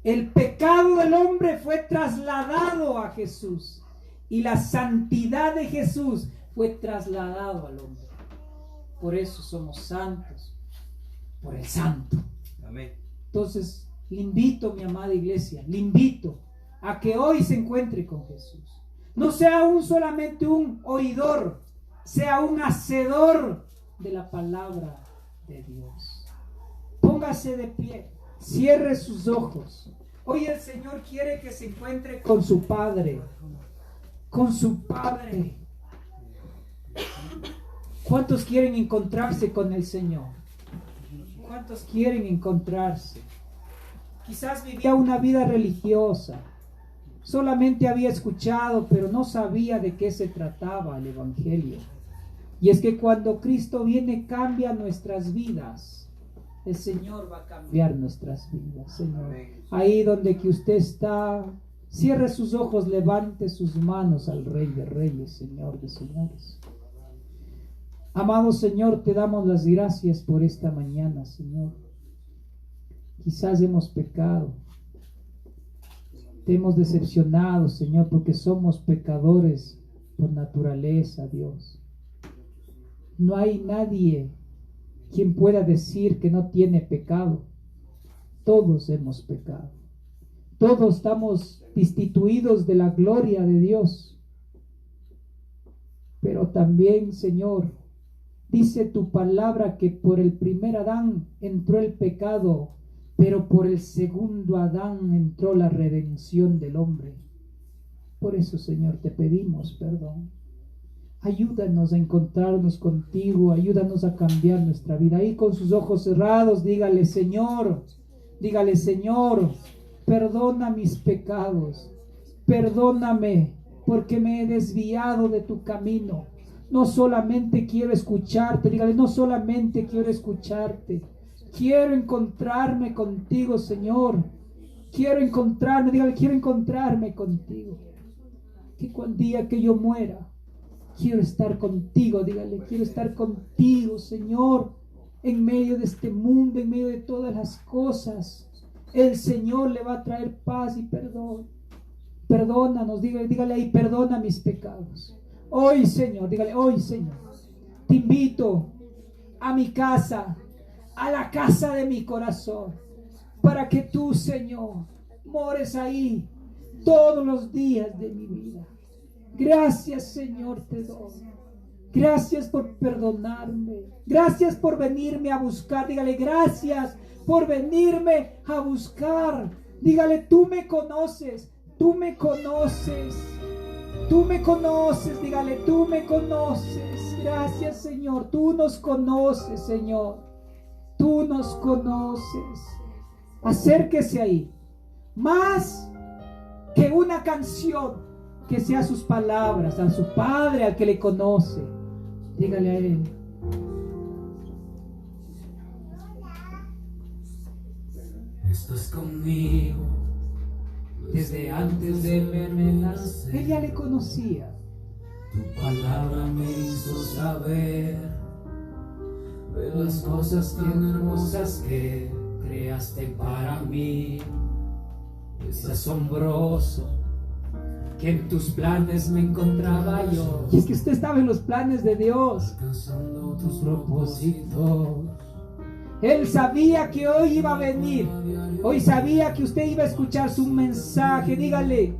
El pecado del hombre fue trasladado a Jesús y la santidad de Jesús fue trasladado al hombre. Por eso somos santos. Por el santo. Amén. Entonces, le invito, mi amada iglesia, le invito a que hoy se encuentre con Jesús. No sea solamente un oidor, sea un hacedor de la palabra de Dios. Póngase de pie, cierre sus ojos. Hoy el Señor quiere que se encuentre con su Padre. Con su Padre. ¿Cuántos quieren encontrarse con el Señor? ¿Cuántos quieren encontrarse? Quizás vivía una vida religiosa, solamente había escuchado, pero no sabía de qué se trataba el Evangelio. Y es que cuando Cristo viene, cambia nuestras vidas. El Señor va a cambiar nuestras vidas, Señor. Ahí donde que usted está, cierre sus ojos, levante sus manos al Rey de Reyes, Señor de Señores. Amado Señor, te damos las gracias por esta mañana, Señor. Quizás hemos pecado. Te hemos decepcionado, Señor, porque somos pecadores por naturaleza, Dios. No hay nadie quien pueda decir que no tiene pecado. Todos hemos pecado. Todos estamos destituidos de la gloria de Dios. Pero también, Señor, dice tu palabra que por el primer Adán entró el pecado, pero por el segundo Adán entró la redención del hombre. Por eso, Señor, te pedimos perdón. Ayúdanos a encontrarnos contigo, ayúdanos a cambiar nuestra vida. Ahí con sus ojos cerrados, dígale, Señor, perdona mis pecados, perdóname porque me he desviado de tu camino. No solamente quiero escucharte, dígale, no solamente quiero escucharte, quiero encontrarme contigo, Señor. Quiero encontrarme, dígale, quiero encontrarme contigo. Que cuando día que yo muera, quiero estar contigo, dígale, quiero estar contigo, Señor, en medio de este mundo, en medio de todas las cosas. El Señor le va a traer paz y perdón. Perdónanos, dígale ahí, perdona mis pecados. Hoy, Señor, dígale, hoy, Señor, te invito a mi casa, a la casa de mi corazón, para que tú, Señor, mores ahí todos los días de mi vida. Gracias, Señor, te doy. Gracias por perdonarme. Gracias por venirme a buscar. Dígale, gracias por venirme a buscar. Dígale, tú me conoces. Tú me conoces. Tú me conoces. Dígale, tú me conoces. Gracias, Señor. Tú nos conoces, Señor. Tú nos conoces. Acérquese ahí. Más que una canción, que sea sus palabras, a su Padre, al que le conoce. Dígale a Él. Estás conmigo desde antes de verme nacer. Él ya le conocía. Tu palabra me hizo saber de las cosas tan hermosas que creaste para mí. Es asombroso que en tus planes me encontraba yo. Y es que usted estaba en los planes de Dios, alcanzando tus propósitos. Él sabía que hoy iba a venir. Hoy sabía que usted iba a escuchar su mensaje. Dígale,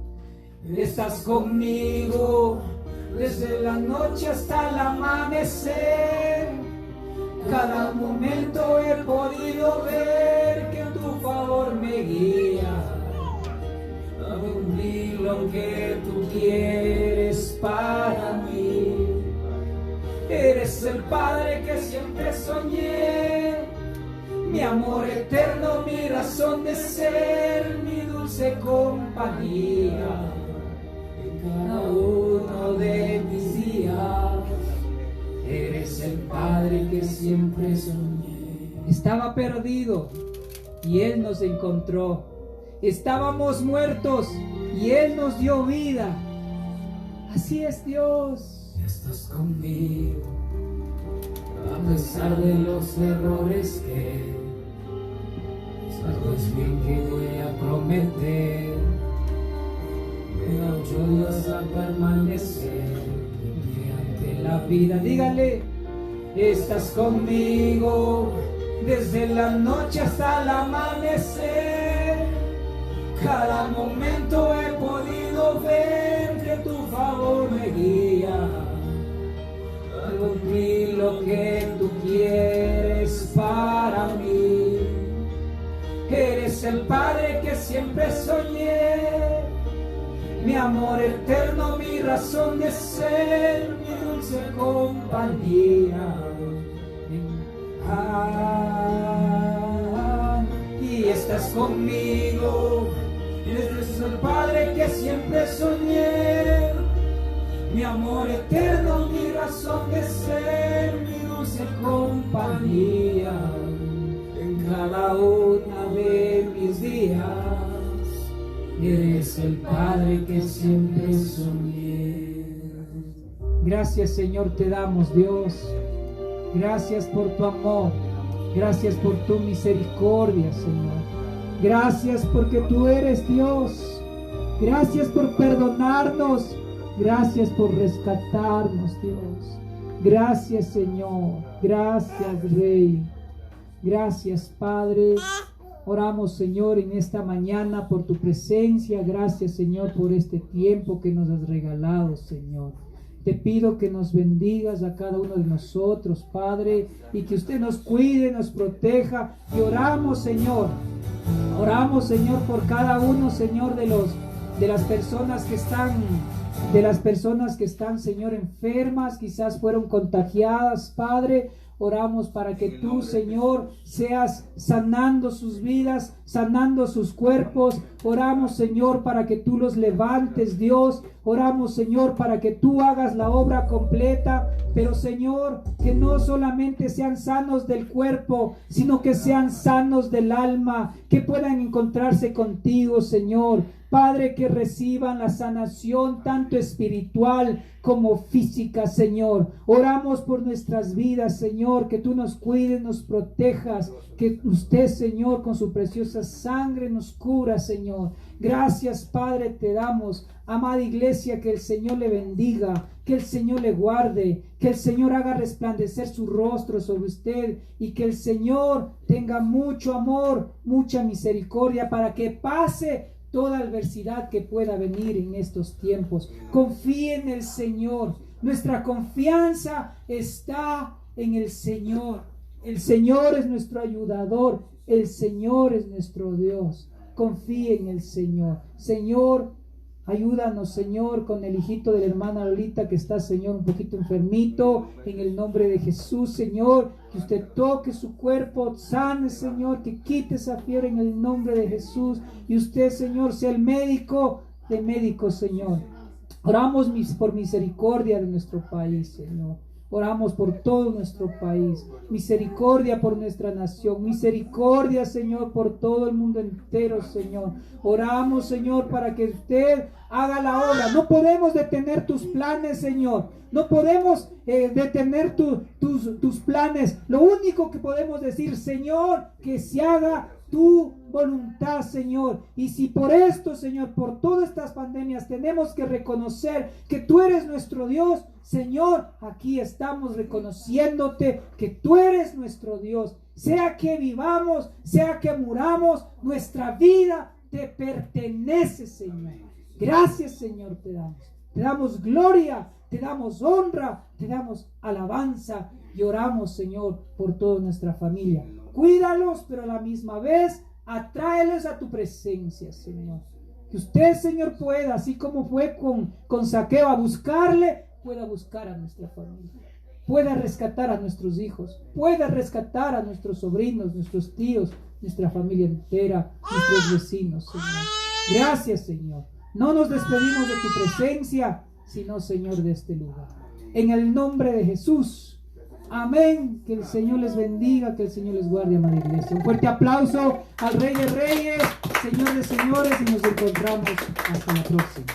estás conmigo desde la noche hasta el amanecer. Cada momento he podido ver que tu favor me guía a cumplir lo que tú quieres para mí. Eres el Padre que siempre soñé, mi amor eterno, mi razón de ser, mi dulce compañía en cada uno de mis días. Eres el Padre que siempre soñé. Estaba perdido y Él nos encontró. Estábamos muertos y Él nos dio vida. Así es Dios. Estás conmigo a pesar de los errores que sabes bien que voy a prometer. Me ayudas a permanecer ante la vida. Dígale, estás conmigo desde la noche hasta el amanecer. Cada momento he podido ver que tu favor me guía a cumplir lo que tú quieres para mí. Eres el Padre que siempre soñé, mi amor eterno, mi razón de ser, mi dulce compañía. Y estás conmigo, eres el Padre que siempre soñé, mi amor eterno, mi razón de ser, mi dulce compañía en cada una de mis días. Eres el Padre que siempre soñé. gracias, Señor, te damos, Dios. Gracias por tu amor. Gracias por tu misericordia, Señor. Gracias porque tú eres Dios. Gracias por perdonarnos. Gracias por rescatarnos, Dios. Gracias, Señor. Gracias, Rey. Gracias, Padre. Oramos, Señor, en esta mañana por tu presencia. Gracias, Señor, por este tiempo que nos has regalado, Señor. Te pido que nos bendigas a cada uno de nosotros, Padre, y que usted nos cuide, nos proteja. Y oramos, Señor. Oramos, Señor, por cada uno, Señor, de las personas que están, Señor, enfermas, quizás fueron contagiadas, Padre. Oramos para que tú, Señor, seas sanando sus vidas, sanando sus cuerpos. Oramos, Señor, para que tú los levantes, Dios. Oramos, Señor, para que tú hagas la obra completa. Pero, Señor, que no solamente sean sanos del cuerpo, sino que sean sanos del alma, que puedan encontrarse contigo, Señor. Padre, que reciban la sanación tanto espiritual como física, Señor. Oramos por nuestras vidas, Señor, que tú nos cuides, nos protejas, que usted, Señor, con su preciosa sangre nos cura, Señor. Gracias, Padre, te damos. Amada iglesia, que el Señor le bendiga, que el Señor le guarde, que el Señor haga resplandecer su rostro sobre usted y que el Señor tenga mucho amor, mucha misericordia para que pase toda adversidad que pueda venir en estos tiempos. Confíe en el Señor. Nuestra confianza está en el Señor. El Señor es nuestro ayudador. El Señor es nuestro Dios. Confíe en el Señor. Señor, ayúdanos, Señor, con el hijito de la hermana Lolita que está, Señor, un poquito enfermito. En el nombre de Jesús, Señor, que usted toque su cuerpo, sane, Señor, que quite esa fiebre en el nombre de Jesús. Y usted, Señor, sea el médico de médicos, Señor. Oramos por misericordia de nuestro país, Señor. Oramos por todo nuestro país. Misericordia por nuestra nación. Misericordia, Señor, por todo el mundo entero, Señor. Oramos, Señor, para que usted haga la obra. No podemos detener tus planes, Señor. No podemos detener tus planes. Lo único que podemos decir, Señor, que se haga tu voluntad, Señor. Y si por esto, Señor, por todas estas pandemias tenemos que reconocer que tú eres nuestro Dios, Señor, aquí estamos reconociéndote que tú eres nuestro Dios. Sea que vivamos, sea que muramos, nuestra vida te pertenece, Señor. Gracias, Señor, te damos. Te damos gloria, te damos honra, te damos alabanza y oramos, Señor, por toda nuestra familia. Cuídalos, pero a la misma vez atráelos a tu presencia, Señor. Que usted, Señor, pueda, así como fue con Zaqueo a buscarle, pueda buscar a nuestra familia. Pueda rescatar a nuestros hijos. Pueda rescatar a nuestros sobrinos, nuestros tíos, nuestra familia entera, nuestros vecinos, Señor. Gracias, Señor. No nos despedimos de tu presencia, sino, Señor, de este lugar. En el nombre de Jesús. Amén. Que el Señor les bendiga, que el Señor les guarde, amada iglesia. Un fuerte aplauso al Rey de Reyes, Señor de Señores, y nos encontramos hasta la próxima.